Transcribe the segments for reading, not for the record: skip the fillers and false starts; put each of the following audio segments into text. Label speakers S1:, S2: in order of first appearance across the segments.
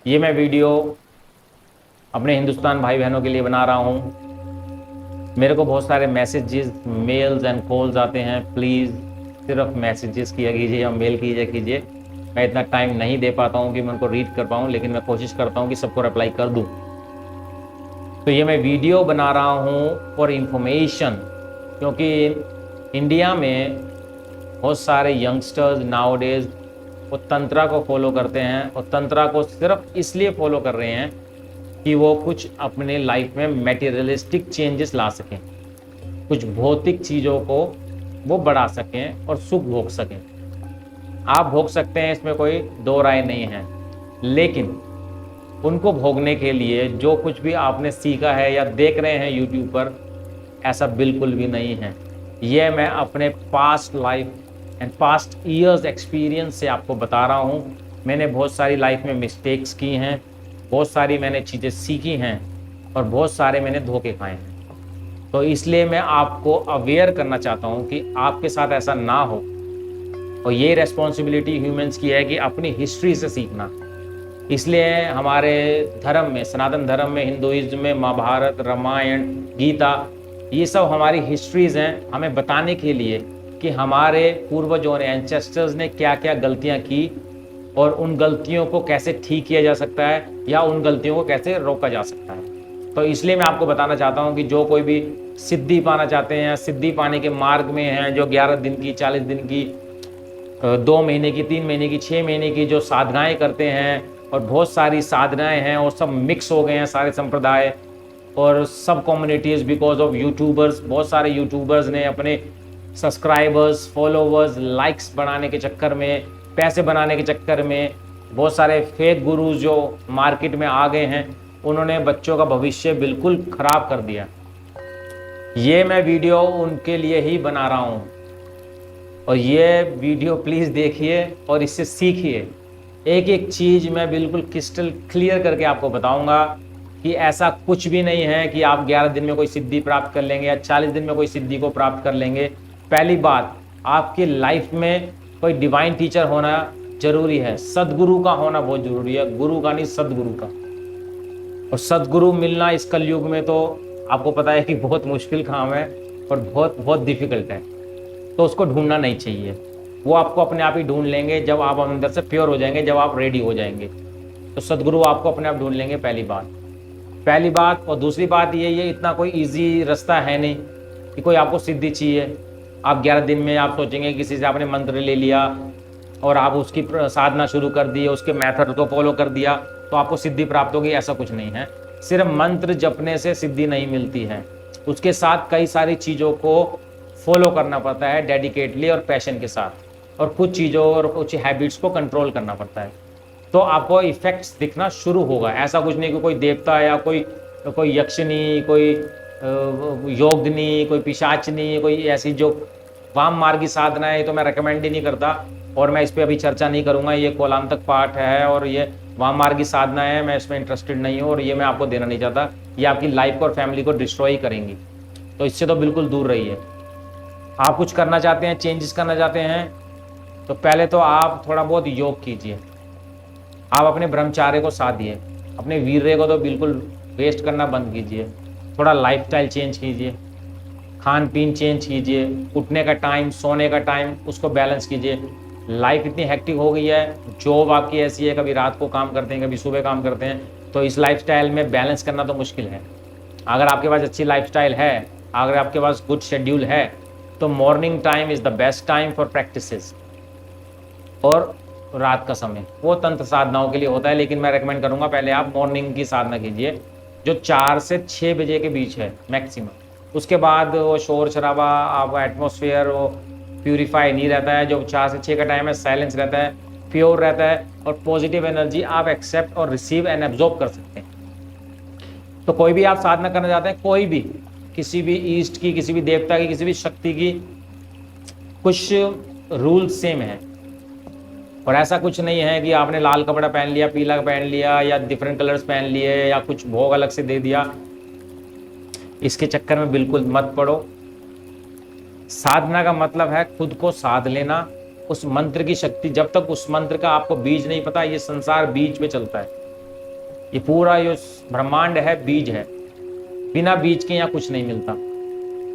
S1: ये मैं वीडियो अपने हिंदुस्तान भाई बहनों के लिए बना रहा हूँ। मेरे को बहुत सारे मैसेजेस, मेल्स एंड कॉल्स आते हैं। प्लीज़ सिर्फ मैसेजेस किया कीजिए या मेल कीजिए। मैं इतना टाइम नहीं दे पाता हूँ कि मैं उनको रीड कर पाऊँ, लेकिन मैं कोशिश करता हूँ कि सबको रिप्लाई कर दूँ। तो ये मैं वीडियो बना रहा हूँ फॉर इंफॉर्मेशन, क्योंकि इंडिया में बहुत सारे यंगस्टर्स नाउडेज वो तंत्रा को फॉलो करते हैं, और तंत्रा को सिर्फ इसलिए फॉलो कर रहे हैं कि वो कुछ अपने लाइफ में मटेरियलिस्टिक चेंजेस ला सकें, कुछ भौतिक चीज़ों को वो बढ़ा सकें और सुख भोग सकें। आप भोग सकते हैं, इसमें कोई दो राय नहीं है, लेकिन उनको भोगने के लिए जो कुछ भी आपने सीखा है या देख रहे हैं यूट्यूब पर, ऐसा बिल्कुल भी नहीं है। ये मैं अपने past life and past years experience से आपको बता रहा हूँ। मैंने बहुत सारी लाइफ में मिस्टेक्स की हैं, बहुत सारी मैंने चीज़ें सीखी हैं, और बहुत सारे मैंने धोखे खाए हैं। तो इसलिए मैं आपको अवेयर करना चाहता हूँ कि आपके साथ ऐसा ना हो। और ये रेस्पॉन्सिबिलिटी ह्यूमंस की है कि अपनी हिस्ट्री से सीखना। इसलिए हमारे धर्म में, सनातन धर्म में, हिंदुइज्म में महाभारत, रामायण, गीता, ये सब हमारी हिस्ट्रीज हैं, हमें बताने के लिए कि हमारे पूर्वजों ने, एंसेस्टर्स ने क्या क्या गलतियां की, और उन गलतियों को कैसे ठीक किया जा सकता है या उन गलतियों को कैसे रोका जा सकता है। तो इसलिए मैं आपको बताना चाहता हूं कि जो कोई भी सिद्धि पाना चाहते हैं, सिद्धि पाने के मार्ग में हैं, जो 11 दिन की, 40 दिन की, 2 महीने की, 3 महीने की, 6 महीने की जो साधनाएं करते हैं, और बहुत सारी साधनाएं हैं और सब मिक्स हो गए हैं, सारे संप्रदाय और सब कम्युनिटीज़, बिकॉज ऑफ यूट्यूबर्स। बहुत सारे यूट्यूबर्स ने अपने सब्सक्राइबर्स, फॉलोवर्स, लाइक्स बनाने के चक्कर में, पैसे बनाने के चक्कर में, बहुत सारे फेक गुरुज जो मार्केट में आ गए हैं, उन्होंने बच्चों का भविष्य बिल्कुल ख़राब कर दिया। ये मैं वीडियो उनके लिए ही बना रहा हूँ, और ये वीडियो प्लीज़ देखिए और इससे सीखिए। एक एक चीज़ मैं बिल्कुल क्रिस्टल क्लियर करके आपको बताऊंगा कि ऐसा कुछ भी नहीं है कि आप 11 दिन में कोई सिद्धि प्राप्त कर लेंगे या 40 दिन में कोई सिद्धि को प्राप्त कर लेंगे। पहली बात, आपकी लाइफ में कोई डिवाइन टीचर होना जरूरी है, सदगुरु का होना बहुत जरूरी है, गुरु का नहीं, सदगुरु का। और सदगुरु मिलना इस कलयुग में तो आपको पता है कि बहुत मुश्किल काम है और बहुत बहुत डिफिकल्ट है। तो उसको ढूंढना नहीं चाहिए, वो आपको अपने आप ही ढूंढ लेंगे जब आप अंदर से प्योर हो जाएंगे, जब आप रेडी हो जाएंगे। तो सदगुरु आपको अपने आप ढूंढ लेंगे, पहली बात। और दूसरी बात ये इतना कोई इजी रास्ता है नहीं कि कोई आपको सिद्धि चाहिए। आप 11 दिन में आप सोचेंगे किसी से आपने मंत्र ले लिया और आप उसकी साधना शुरू कर दी, उसके मेथड को फॉलो कर दिया तो आपको सिद्धि प्राप्त होगी, ऐसा कुछ नहीं है। सिर्फ मंत्र जपने से सिद्धि नहीं मिलती है, उसके साथ कई सारी चीज़ों को फॉलो करना पड़ता है डेडिकेटली और पैशन के साथ, और कुछ चीज़ों और कुछ हैबिट्स को कंट्रोल करना पड़ता है। तो आपको इफेक्ट्स दिखना शुरू होगा। ऐसा कुछ नहीं कि कोई देवता या कोई यक्षिनी, कोई योगनी, कोई पिशाचनी, कोई ऐसी जो वाम मार्गी साधना है, तो मैं रेकमेंड ही नहीं करता, और मैं इस पर अभी चर्चा नहीं करूंगा। ये कोलांतक पाठ है और ये वाम मार्गी साधना है, मैं इसमें इंटरेस्टेड नहीं हूँ और ये मैं आपको देना नहीं चाहता। ये आपकी लाइफ और फैमिली को डिस्ट्रॉय करेंगी, तो इससे तो बिल्कुल दूर रहिए। आप कुछ करना चाहते हैं, चेंजेस करना चाहते हैं, तो पहले तो आप थोड़ा बहुत योग कीजिए। आप अपने ब्रह्मचार्य को साथ दिए, अपने वीर्य को तो बिल्कुल वेस्ट करना बंद कीजिए। थोड़ा लाइफस्टाइल चेंज कीजिए, खान पीन चेंज कीजिए, उठने का टाइम, सोने का टाइम, उसको बैलेंस कीजिए। लाइफ इतनी हेक्टिक हो गई है, जॉब आपकी ऐसी है, कभी रात को काम करते हैं, कभी सुबह काम करते हैं, तो इस लाइफस्टाइल में बैलेंस करना तो मुश्किल है। अगर आपके पास अच्छी लाइफस्टाइल है, अगर आपके पास गुड शेड्यूल है, तो morning time is the best time for practices, और रात का समय वो तंत्र साधनाओं के लिए होता है। लेकिन मैं रेकमेंड करूंगा पहले आप मॉर्निंग की साधना कीजिए, जो 4 से 6 बजे के बीच है मैक्सिमम। उसके बाद वो शोर शराबा, आप एटमॉस्फेयर वो प्यूरीफाई नहीं रहता है। जो 4 से 6 का टाइम है, साइलेंस रहता है, प्योर रहता है, और पॉजिटिव एनर्जी आप एक्सेप्ट और रिसीव एंड एब्जॉर्ब कर सकते हैं। तो कोई भी आप साधना करना चाहते हैं, कोई भी, किसी भी ईस्ट की, किसी भी देवता की, किसी भी शक्ति की, कुछ रूल सेम है। और ऐसा कुछ नहीं है कि आपने लाल कपड़ा पहन लिया, पीला पहन लिया, या डिफरेंट कलर्स पहन लिए, या कुछ भोग अलग से दे दिया। इसके चक्कर में बिल्कुल मत पड़ो। साधना का मतलब है खुद को साध लेना, उस मंत्र की शक्ति। जब तक उस मंत्र का आपको बीज नहीं पता, ये संसार बीज पे चलता है। ये पूरा जो ब्रह्मांड है बीज है, बिना बीज के यहाँ कुछ नहीं मिलता।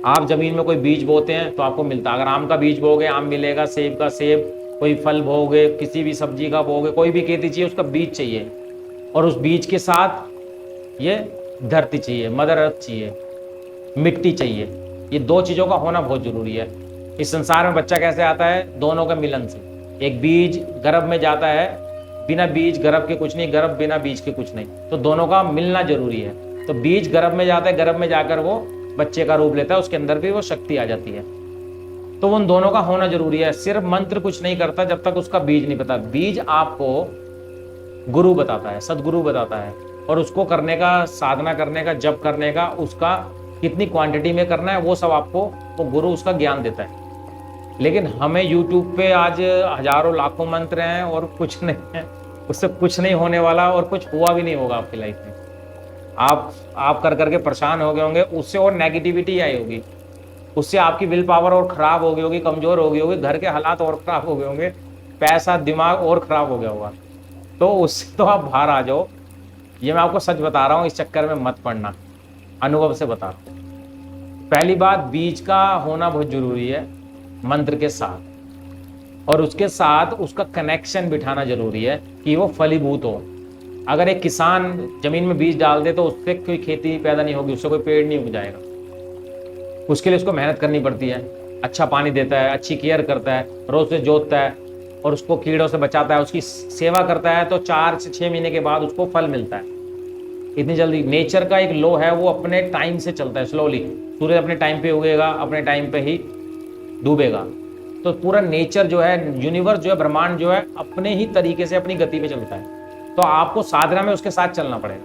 S1: आप जमीन में कोई बीज बोते हैं तो आपको मिलता है। अगर आम का बीज बोगे आम मिलेगा, सेब का सेब, कोई फल बोगे, किसी भी सब्जी का बोगे, कोई भी खेती चाहिए उसका बीज चाहिए, और उस बीज के साथ ये धरती चाहिए, मदर अर्थ चाहिए, मिट्टी चाहिए। ये दो चीज़ों का होना बहुत जरूरी है। इस संसार में बच्चा कैसे आता है? दोनों के मिलन से। एक बीज गर्भ में जाता है, बिना बीज गर्भ के कुछ नहीं, गर्भ बिना बीज के कुछ नहीं, तो दोनों का मिलना जरूरी है। तो बीज गर्भ में जाता है, गर्भ में जाकर वो बच्चे का रूप लेता है, उसके अंदर भी वो शक्ति आ जाती है। तो उन दोनों का होना जरूरी है। सिर्फ मंत्र कुछ नहीं करता जब तक उसका बीज नहीं पता। बीज आपको गुरु बताता है, सदगुरु बताता है, और उसको करने का, साधना करने का, जप करने का, उसका कितनी क्वांटिटी में करना है वो सब आपको वो गुरु उसका ज्ञान देता है। लेकिन हमें यूट्यूब पे आज हजारों लाखों मंत्र हैं और कुछ नहीं है, उससे कुछ नहीं होने वाला और कुछ हुआ भी नहीं होगा आपकी लाइफ में। आप कर करके परेशान हो गए होंगे, उससे और नेगेटिविटी आई होगी, उससे आपकी विल पावर और खराब हो गई होगी, कमजोर हो गई होगी, घर के हालात और खराब हो गए होंगे, पैसा दिमाग और खराब हो गया होगा। तो उससे तो आप बाहर आ जाओ। ये मैं आपको सच बता रहा हूँ, इस चक्कर में मत पड़ना, अनुभव से बता रहा हूँ। पहली बात, बीज का होना बहुत जरूरी है मंत्र के साथ, और उसके साथ उसका कनेक्शन बिठाना जरूरी है कि वो फलीभूत हो। अगर एक किसान जमीन में बीज डाल दे तो उससे कोई खेती पैदा नहीं होगी, उससे कोई पेड़ नहीं उग जाएगा। उसके लिए उसको मेहनत करनी पड़ती है, अच्छा पानी देता है, अच्छी केयर करता है, रोज से जोतता है और उसको कीड़ों से बचाता है, उसकी सेवा करता है, तो 4 से 6 महीने के बाद उसको फल मिलता है। इतनी जल्दी नेचर का एक लो है, वो अपने टाइम से चलता है, स्लोली। सूरज अपने टाइम पे उगेगा, अपने टाइम पे ही डूबेगा। तो पूरा नेचर जो है, यूनिवर्स जो है, ब्रह्मांड जो है, अपने ही तरीके से अपनी गति पे चलता है। तो आपको साधना में उसके साथ चलना पड़ेगा,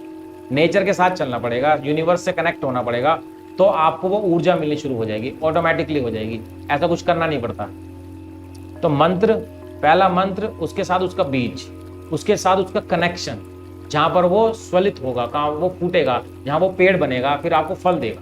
S1: नेचर के साथ चलना पड़ेगा, यूनिवर्स से कनेक्ट होना पड़ेगा, तो आपको वो ऊर्जा मिलनी शुरू हो जाएगी, ऑटोमेटिकली हो जाएगी, ऐसा कुछ करना नहीं पड़ता। तो मंत्र, पहला मंत्र, उसके साथ उसका बीज, उसके साथ उसका कनेक्शन, जहां पर वो स्वलित होगा, कहाँ वो फूटेगा, जहां वो पेड़ बनेगा, फिर आपको फल देगा।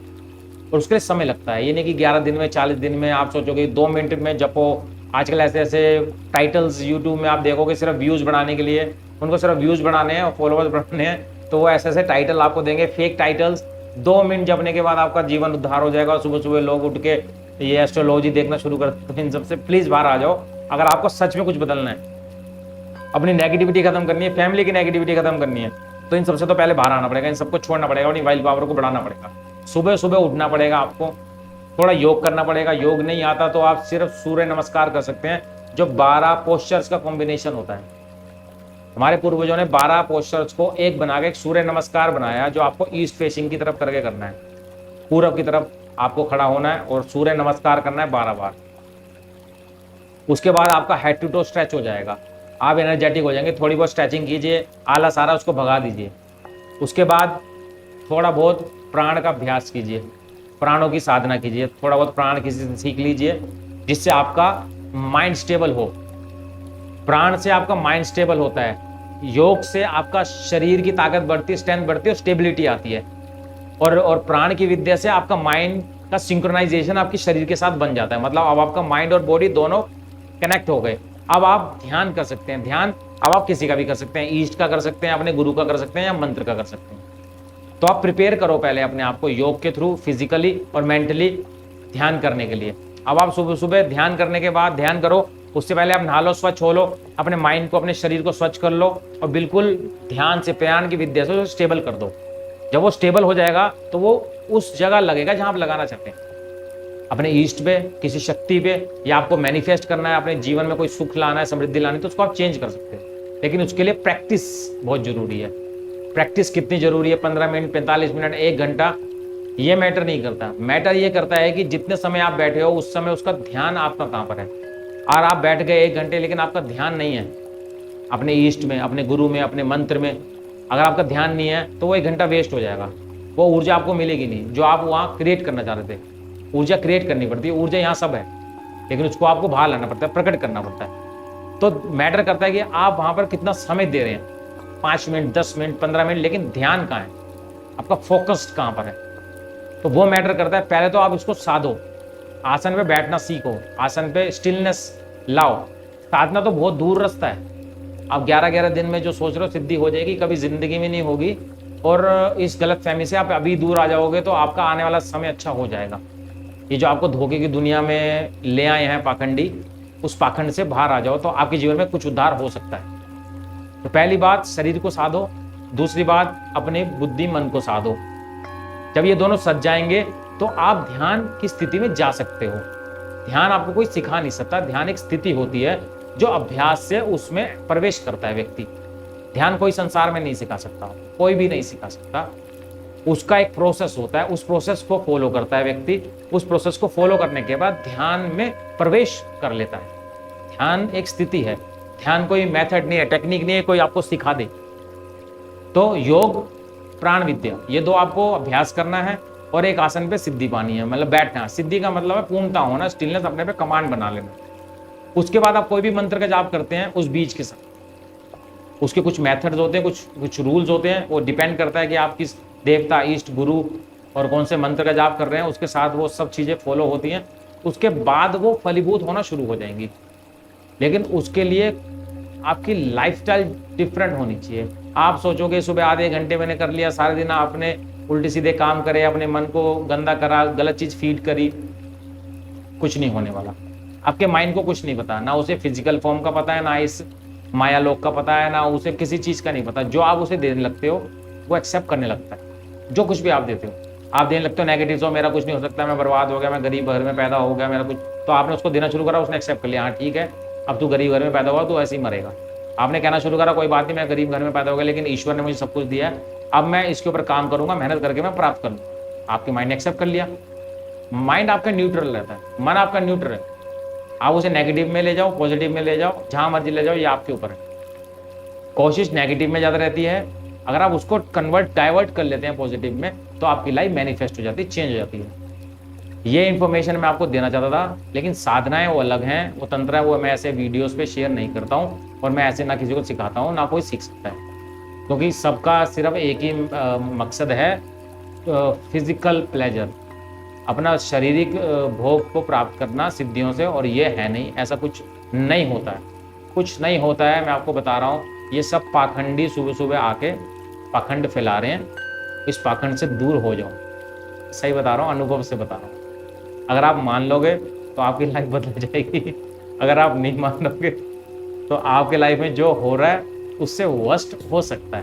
S1: और उसके लिए समय लगता है, ये नहीं कि 11 दिन में, 40 दिन में आप सोचोगे 2 मिनट में जपो। आजकल ऐसे ऐसे टाइटल्स यूट्यूब में आप देखोगे सिर्फ व्यूज बढ़ाने के लिए, उनको सिर्फ व्यूज बढ़ाने हैं और फॉलोअर्स बढ़ाने हैं, तो वो ऐसे ऐसे टाइटल आपको देंगे, फेक टाइटल्स। 2 मिनट जपने के बाद आपका जीवन उद्धार हो जाएगा। सुबह सुबह लोग उठ के ये एस्ट्रोलॉजी देखना शुरू करते हैं। इन सबसे प्लीज बाहर आ जाओ। अगर आपको सच में कुछ बदलना है, अपनी नेगेटिविटी खत्म करनी है, फैमिली की नेगेटिविटी खत्म करनी है, तो इन सबसे तो पहले बाहर आना पड़ेगा, इन सबको छोड़ना पड़ेगा, अपनी वाइल पावर को बढ़ाना पड़ेगा। सुबह सुबह उठना पड़ेगा, आपको थोड़ा योग करना पड़ेगा। योग नहीं आता तो आप सिर्फ सूर्य नमस्कार कर सकते हैं, जो 12 पोस्चर्स का कॉम्बिनेशन होता है। हमारे पूर्वजों ने 12 पोस्चर्स को एक बना के एक सूर्य नमस्कार बनाया, जो आपको ईस्ट फेसिंग की तरफ करके करना है। पूरब की तरफ आपको खड़ा होना है और सूर्य नमस्कार करना है 12 बार। उसके बाद आपका हेड टू टो स्ट्रेच हो जाएगा, आप एनर्जेटिक हो जाएंगे। थोड़ी बहुत स्ट्रेचिंग कीजिए, आला सारा उसको भगा दीजिए। उसके बाद थोड़ा बहुत प्राण का अभ्यास कीजिए, प्राणों की साधना कीजिए, थोड़ा बहुत प्राण किसी से सीख लीजिए, जिससे आपका माइंड स्टेबल हो। प्राण से आपका माइंड स्टेबल होता है, योग से आपका शरीर की ताकत बढ़ती है, स्ट्रेंथ बढ़ती है और स्टेबिलिटी आती है। और प्राण की विद्या से आपका माइंड का सिंक्रोनाइजेशन आपके शरीर के साथ बन जाता है। मतलब अब आपका माइंड और बॉडी दोनों कनेक्ट हो गए। अब आप ध्यान कर सकते हैं। ध्यान अब आप किसी का भी कर सकते हैं, ईस्ट का कर सकते हैं, अपने गुरु का कर सकते हैं, या मंत्र का कर सकते हैं। तो आप प्रिपेयर करो पहले अपने आप को योग के थ्रू फिजिकली और मेंटली ध्यान करने के लिए। अब आप सुबह सुबह ध्यान करने के बाद ध्यान करो, उससे पहले आप नहा लो, स्वच्छ हो लो, अपने माइंड को, अपने शरीर को स्वच्छ कर लो और बिल्कुल ध्यान से, प्राण की विद्या से स्टेबल कर दो। जब वो स्टेबल हो जाएगा तो वो उस जगह लगेगा जहां आप लगाना चाहते हैं, अपने ईस्ट पे, किसी शक्ति पे, या आपको मैनिफेस्ट करना है, अपने जीवन में कोई सुख लाना है, समृद्धि लानी है, तो उसको आप चेंज कर सकते हैं। लेकिन उसके लिए प्रैक्टिस बहुत जरूरी है। प्रैक्टिस कितनी जरूरी है? 15 मिनट, 45 मिनट, 1 घंटा, ये मैटर नहीं करता। मैटर ये करता है कि जितने समय आप बैठे हो उस समय उसका ध्यान आपका कहाँ पर है। और आप बैठ गए 1 घंटे लेकिन आपका ध्यान नहीं है अपने ईस्ट में, अपने गुरु में, अपने मंत्र में, अगर आपका ध्यान नहीं है तो वो 1 घंटा वेस्ट हो जाएगा। वो ऊर्जा आपको मिलेगी नहीं जो आप वहाँ क्रिएट करना चाह रहे थे। ऊर्जा क्रिएट करनी पड़ती है, ऊर्जा यहाँ सब है, लेकिन उसको आपको बाहर लाना पड़ता है, प्रकट करना पड़ता है। तो मैटर करता है कि आप वहाँ पर कितना समय दे रहे हैं, 5 मिनट, 10 मिनट, 15 मिनट, लेकिन ध्यान कहाँ है, आपका फोकस्ड कहाँ पर है, तो वो मैटर करता है। पहले तो आप इसको साधो, आसन पे बैठना सीखो, आसन पे स्टिलनेस लाओ। साधना तो बहुत दूर रास्ता है, आप 11-11 दिन में जो सोच रहे हो सिद्धि हो जाएगी, कभी जिंदगी में नहीं होगी। और इस गलतफहमी से आप अभी दूर आ जाओगे तो आपका आने वाला समय अच्छा हो जाएगा। ये जो आपको धोखे की दुनिया में ले आए हैं पाखंडी, उस पाखंड से बाहर आ जाओ तो आपके जीवन में कुछ उद्धार हो सकता है। तो पहली बात शरीर को साधो, दूसरी बात अपने बुद्धि मन को साधो। जब ये दोनों सज जाएंगे तो आप ध्यान की स्थिति में जा सकते हो। ध्यान आपको कोई सिखा नहीं सकता, ध्यान एक स्थिति होती है जो अभ्यास से उसमें प्रवेश करता है व्यक्ति। ध्यान कोई संसार में नहीं सिखा सकता, कोई भी नहीं सिखा सकता। उसका एक प्रोसेस होता है, उस प्रोसेस को फॉलो करता है व्यक्ति। उस प्रोसेस को फॉलो करने के बाद ध्यान में प्रवेश कर लेता है। ध्यान एक स्थिति है, ध्यान कोई मेथड नहीं है, टेक्निक नहीं है कोई आपको सिखा दे। तो योग, प्राण विद्या, ये दो आपको अभ्यास करना है और एक आसन पे सिद्धि पानी है, मतलब बैठना। सिद्धि का मतलब है पूर्णता होना, स्टिलनेस, अपने पे कमांड बना लेना। उसके बाद आप कोई भी मंत्र का जाप करते हैं उस बीज के साथ, उसके कुछ मेथड्स होते हैं, कुछ रूल्स होते हैं। वो डिपेंड करता है कि आप किस देवता, इष्ट, गुरु और कौन से मंत्र का जाप कर रहे हैं, उसके साथ वो सब चीज़ें फॉलो होती हैं। उसके बाद वो फलीभूत होना शुरू हो जाएंगी। लेकिन उसके लिए आपकी लाइफस्टाइल डिफरेंट होनी चाहिए। आप सोचोगे सुबह आधे घंटे मैंने कर लिया, सारे दिन आपने उल्टे सीधे काम करे, अपने मन को गंदा करा, गलत चीज़ फीड करी, कुछ नहीं होने वाला। आपके माइंड को कुछ नहीं पता, ना उसे फिजिकल फॉर्म का पता है, ना इस माया लोक का पता है, ना उसे किसी चीज़ का नहीं पता। जो आप उसे देने लगते हो वो एक्सेप्ट करने लगता है। जो कुछ भी आप देते हो, आप देने लगते हो नेगेटिव, सो मेरा कुछ नहीं हो सकता, मैं बर्बाद हो गया, मैं गरीब घर में पैदा हो गया, मेरा कुछ, तो आपने उसको देना शुरू करा, उसने एक्सेप्ट कर लिया, हाँ ठीक है अब तू गरीब घर में पैदा हुआ तो ऐसे ही मरेगा। आपने कहना शुरू करा कोई बात नहीं, मैं गरीब घर में पैदा हो गया लेकिन ईश्वर ने मुझे सब कुछ दिया है, अब मैं इसके ऊपर काम करूंगा, मेहनत करके मैं प्राप्त करूंगा। आपके माइंड ने एक्सेप्ट कर लिया। माइंड आपका न्यूट्रल रहता है, मन आपका न्यूट्रल है। आप उसे नेगेटिव में ले जाओ, पॉजिटिव में ले जाओ, जहां मर्जी ले जाओ, ये आपके ऊपर है। कोशिश नेगेटिव में ज़्यादा रहती है, अगर आप उसको डाइवर्ट कर लेते हैं पॉजिटिव में तो आपकी लाइफ मैनिफेस्ट हो जाती है, चेंज हो जाती है। ये इन्फॉर्मेशन मैं आपको देना चाहता था, लेकिन साधनाएं वो अलग हैं, वो तंत्र है वो मैं ऐसे वीडियोस पे शेयर नहीं करता हूँ, और मैं ऐसे ना किसी को सिखाता हूँ ना कोई सीख सकता है, क्योंकि सबका सिर्फ एक ही मकसद है, फिजिकल प्लेजर, अपना शारीरिक भोग को प्राप्त करना सिद्धियों से। और ये है नहीं, ऐसा कुछ नहीं होता है, कुछ नहीं होता है। मैं आपको बता रहा हूँ, ये सब पाखंडी सुबह सुबह आके पाखंड फैला रहे हैं। इस पाखंड से दूर हो जाओ, सही बता रहा हूँ, अनुभव से बता रहा हूँ। अगर आप मान लोगे तो आपकी लाइफ बदल जाएगी, अगर आप नहीं मानोगे तो आपके लाइफ में जो हो रहा है उससे वर्स्ट हो सकता है,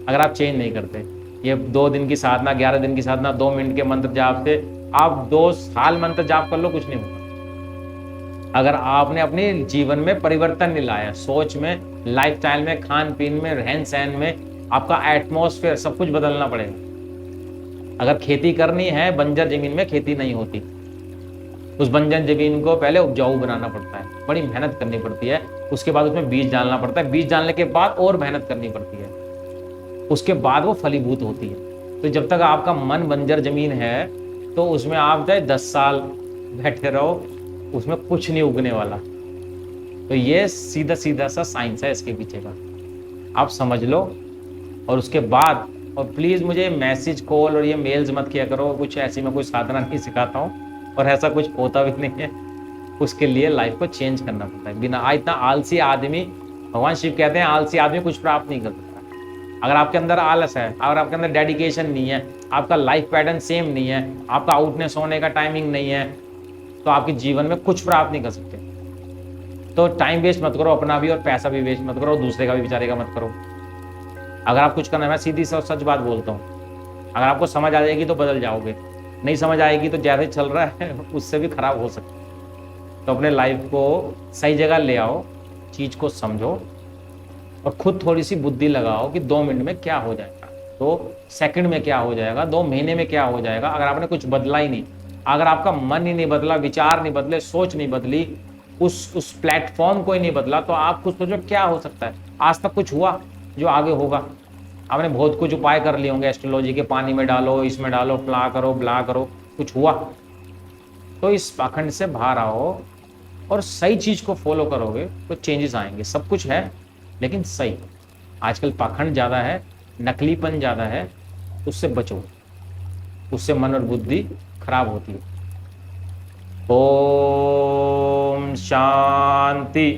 S1: अगर आप चेंज नहीं करते। ये 2 दिन की साधना, 11 दिन की साधना, 2 मिनट के मंत्र जाप से आप 2 साल मंत्र जाप कर लो, कुछ नहीं होगा। अगर आपने अपने जीवन में परिवर्तन नहीं लाया, सोच में, लाइफस्टाइल में, खान पीन में, रहन सहन में, आपका एटमॉस्फेयर, सब कुछ बदलना पड़ेगा। अगर खेती करनी है, बंजर जमीन में खेती नहीं होती। उस बंजर जमीन को पहले उपजाऊ बनाना पड़ता है, बड़ी मेहनत करनी पड़ती है। उसके बाद उसमें बीज डालना पड़ता है, बीज डालने के बाद और मेहनत करनी पड़ती है, उसके बाद वो फलीभूत होती है। तो जब तक आपका मन बंजर जमीन है तो उसमें आप चाहे 10 साल बैठे रहो, उसमें कुछ नहीं उगने वाला। तो ये सीधा सीधा सा साइंस है इसके पीछे का, आप समझ लो। और उसके बाद, और प्लीज़ मुझे मैसेज, कॉल और ये मेल्स मत किया करो, कुछ ऐसी मैं कोई साधना नहीं सिखाता हूँ और ऐसा कुछ होता भी नहीं है। उसके लिए लाइफ को चेंज करना पड़ता है। बिना इतना आलसी आदमी, भगवान शिव कहते हैं आलसी आदमी कुछ प्राप्त नहीं कर सकता। अगर आपके अंदर आलस है, अगर आपके अंदर डेडिकेशन नहीं है, आपका लाइफ पैटर्न सेम नहीं है, आपका उठने सोने का टाइमिंग नहीं है, तो आपके जीवन में कुछ प्राप्त नहीं कर सकते। तो टाइम वेस्ट मत करो अपना भी, और पैसा भी वेस्ट मत करो, दूसरे का भी बेचारे का मत करो। अगर आप कुछ करना है, मैं सीधी सच बात बोलता हूँ, अगर आपको समझ आ जाएगी तो बदल जाओगे, नहीं समझ आएगी तो जैसे चल रहा है उससे भी खराब हो सकता है। तो अपने लाइफ को सही जगह ले आओ, चीज़ को समझो और खुद थोड़ी सी बुद्धि लगाओ कि 2 मिनट में क्या हो जाएगा, 2 सेकंड में क्या हो जाएगा, 2 महीने में क्या हो जाएगा। अगर आपने कुछ बदला ही नहीं, अगर आपका मन ही नहीं बदला, विचार नहीं बदले, सोच नहीं बदली, उस प्लेटफॉर्म को ही नहीं बदला, तो आप खुद सोचो क्या हो सकता है। आज तक कुछ हुआ जो आगे होगा? आपने बहुत कुछ उपाय कर लिए होंगे, एस्ट्रोलॉजी के, पानी में डालो, इसमें डालो, फ्ला करो, ब्ला करो, कुछ हुआ? तो इस पाखंड से बाहर आओ और सही चीज़ को फॉलो करोगे तो चेंजेस आएंगे। सब कुछ है लेकिन सही। आजकल पाखंड ज़्यादा है, नकलीपन ज़्यादा है, उससे बचो, उससे मन और बुद्धि खराब होती है। ओम शांति।